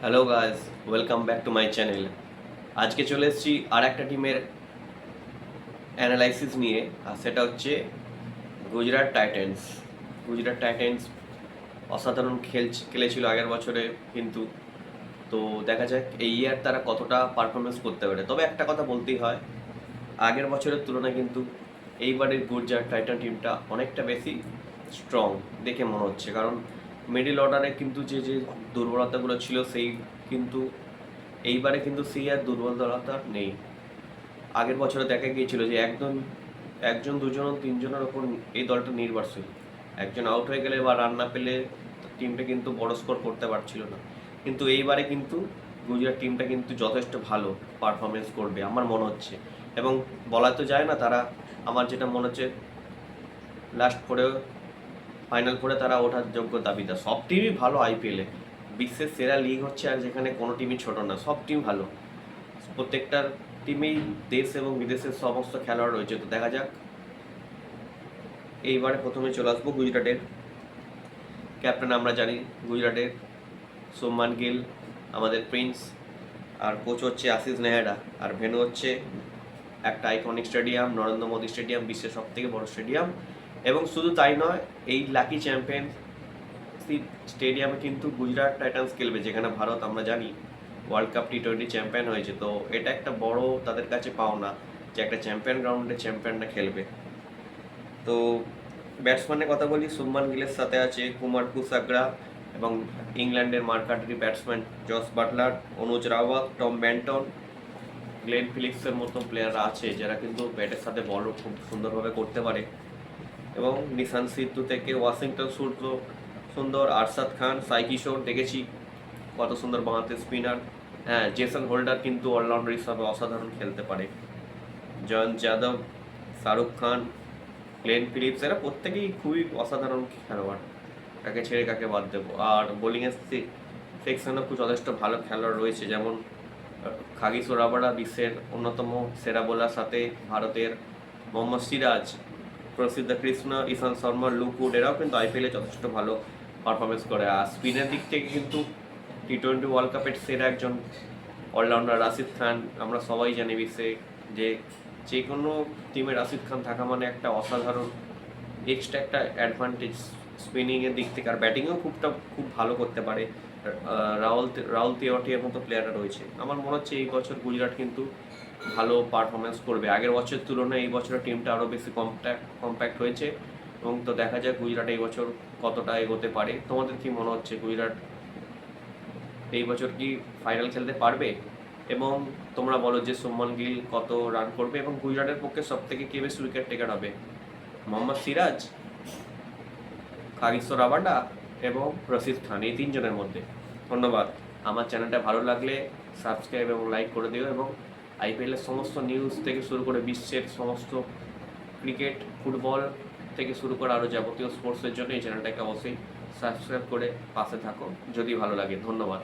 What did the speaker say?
Hello guys, welcome back to my channel. আজকে চলে এসেছি আর একটা টিমের অ্যানালাইসিস নিয়ে, আর সেটা হচ্ছে গুজরাট টাইটান্স। গুজরাট টাইটান্স অসাধারণ খেলেছিল আগের বছরে, কিন্তু তো দেখা যাক এই ইয়ার তারা কতটা পারফরমেন্স করতে পারে। তবে একটা কথা বলতেই হয়, আগের বছরের তুলনায় কিন্তু এইবারের গুজরাট টাইটান টিমটা অনেকটা বেশি স্ট্রং দেখে মনে হচ্ছে। কারণ মিডল অর্ডারে কিন্তু যে দুর্বলতাগুলো ছিল সেই কিন্তু এইবারে কিন্তু সেই আর দুর্বলতা নেই। আগের বছরে দেখা গিয়েছিল যে একজন দুজন তিনজনের ওপর এই দলটা নির্ভরশীল। একজন আউট হয়ে গেলে বা রান না পেলে টিমটা কিন্তু বড় স্কোর করতে পারছিল না। কিন্তু এইবারে কিন্তু গুজরাট টিমটা কিন্তু যথেষ্ট ভালো পারফরমেন্স করবে আমার মনে হচ্ছে। এবং বলা তো যায় না, তারা আমার যেটা মনে হচ্ছে লাস্ট ফোরে, ফাইনাল ফোরে তারা ওঠার যোগ্য দাবিদার। সব টিমই ভালো আইপিএলে, বিশ্বের সেরা লিগ হচ্ছে, আর যেখানে কোনো টিমই ছোট না, সব টিম ভালো। প্রত্যেকটার টিমেই দেশ এবং বিদেশের সমস্ত খেলোয়াড় রয়েছে। তো দেখা যাক। এইবারে প্রথমে চলে আসবো গুজরাটের ক্যাপ্টেন। আমরা জানি গুজরাটের শুভমান গিল আমাদের প্রিন্স, আর কোচ হচ্ছে আশিস নেহেরা, আর ভেন্যু হচ্ছে একটা iconic stadium, Narendra Modi stadium, বিশ্বের সব থেকে বড় স্টেডিয়াম। এবং শুধু তাই নয়, এই লাকি চ্যাম্পিয়ন স্টেডিয়ামে কিন্তু গুজরাট টাইটান্স খেলবে, যেখানে ভারত আমরা জানি ওয়ার্ল্ড কাপ টি-20 চ্যাম্পিয়ন হয়েছে। তো এটা একটা বড় তাদের কাছে পাওনা যে একটা চ্যাম্পিয়ন গ্রাউন্ডে চ্যাম্পিয়নরা খেলবে। তো ব্যাটসম্যানের কথা বলি, শুভমান গিলের সাথে আছে কুমার কুসাগ্রা এবং ইংল্যান্ডের মার্কাটারি ব্যাটসম্যান জস বাটলার, অনুজ রাওয়াত, টম ব্যান্টন, গ্লেন ফিলিপসের মতো প্লেয়াররা আছে যারা কিন্তু ব্যাটের সাথে বলও খুব সুন্দরভাবে করতে পারে। এবং নিশান সিদ্ধু থেকে ওয়াশিংটন সুন্দর, আরশাদ খান, সাই কিশোর দেখেছি কত সুন্দর বাঁহাতে স্পিনার। হ্যাঁ, জেসন হোল্ডার কিন্তু অলরাউন্ডার হিসাবে অসাধারণ খেলতে পারে। জয়ন্ত যাদব, শাহরুখ খান, গ্লেন ফিলিপস, এরা প্রত্যেকেই খুবই অসাধারণ খেলোয়াড়। কাকে ছেড়ে কাকে বাদ দেবো। আর বোলিংয়ের সেকশনেও খুব যথেষ্ট ভালো খেলোয়াড় রয়েছে, যেমন খাগিসো রাবাডা বিশ্বের অন্যতম সেরা বোলার, সাথে ভারতের মোহাম্মদ সিরাজ, প্রসিদ্ধ কৃষ্ণ, ঈশান্ত শর্মা, লুক উড, এরাও কিন্তু আইপিএলে যথেষ্ট ভালো পারফরমেন্স করে। আর স্পিনের দিক থেকে কিন্তু টি-20 ওয়ার্ল্ড কাপের সেরা একজন অলরাউন্ডার রাশিদ খান। আমরা সবাই জানি বিশ্বে যে কোনো টিমে রাশিদ খান থাকা মানে একটা অসাধারণ এক্সট্রা একটা অ্যাডভান্টেজ স্পিনিংয়ের দিক থেকে। আর ব্যাটিংয়েও খুব ভালো করতে পারে। রাহুল তেওয়াটিয়ার মতো প্লেয়াররা রয়েছে। আমার মনে হচ্ছে এই বছর গুজরাট কিন্তু ভালো পারফরমেন্স করবে। আগের বছরের তুলনায় এই বছরের টিমটা আরও বেশি কম্প্যাক্ট হয়েছে। এবং তো দেখা যাক গুজরাট এই বছর কতটা এগোতে পারে। তোমাদের কি মনে হচ্ছে, গুজরাট এই বছর কি ফাইনাল খেলতে পারবে? এবং তোমরা বলো যে শুভমান গিল কত রান করবে, এবং গুজরাটের পক্ষে সব থেকে কে বেশি উইকেট টেকার হবে, মোহাম্মদ সিরাজ, খাগিসো রাবাডা এবং রশিদ খান, এই তিনজনের মধ্যে। ধন্যবাদ। আমার চ্যানেলটা ভালো লাগলে সাবস্ক্রাইব এবং লাইক করে দিও, এবং আইপিএলের সমস্ত নিউজ থেকে শুরু করে বিশ্বের সমস্ত ক্রিকেট, ফুটবল থেকে শুরু করে আরও যাবতীয় স্পোর্টসের জন্য এই চ্যানেলটাকে অবশ্যই সাবস্ক্রাইব করে পাশে থাকো যদি ভালো লাগে। ধন্যবাদ।